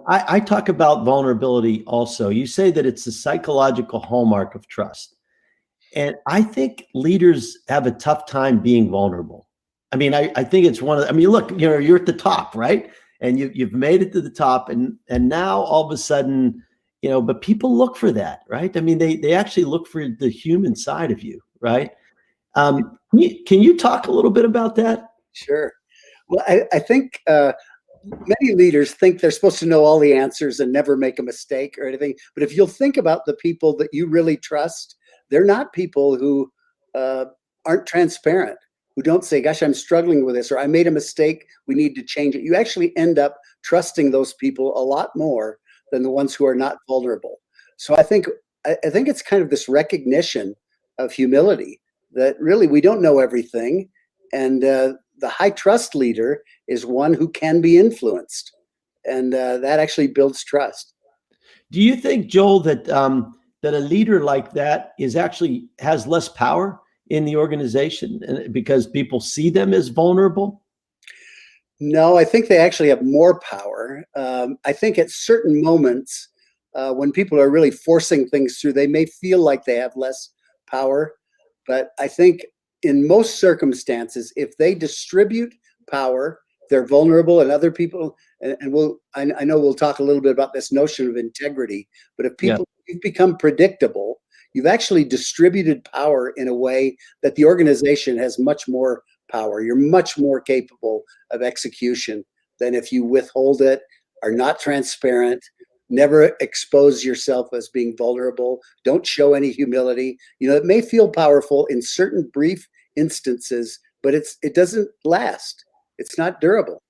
I talk about vulnerability also. You say that it's a psychological hallmark of trust. And I think leaders have a tough time being vulnerable. I mean, I think it's one of I mean, look, you're at the top, right? And you've made it to the top, and now all of a sudden, but people look for that, right? I mean, they actually look for the human side of you, right? Can you talk a little bit about that? Sure. Well, I think many leaders think they're supposed to know all the answers and never make a mistake or anything. But if you'll think about the people that you really trust, they're not people who aren't transparent, who don't say, gosh, I'm struggling with this, or I made a mistake, we need to change it. You actually end up trusting those people a lot more than the ones who are not vulnerable. So I think it's kind of this recognition of humility that really we don't know everything. And the high trust leader is one who can be influenced. And that actually builds trust. Do you think, Joel, that a leader like that actually has less power in the organization because people see them as vulnerable? No, I think they actually have more power. I think at certain moments, when people are really forcing things through, they may feel like they have less power. But I think in most circumstances, if they distribute power, they're vulnerable, and other people, and I know we'll talk a little bit about this notion of integrity, but if Yeah. you've become predictable, you've actually distributed power in a way that the organization has much more power. You're much more capable of execution than if you withhold it, are not transparent, never expose yourself as being vulnerable, don't show any humility. It may feel powerful in certain brief instances, but it doesn't last. It's not durable.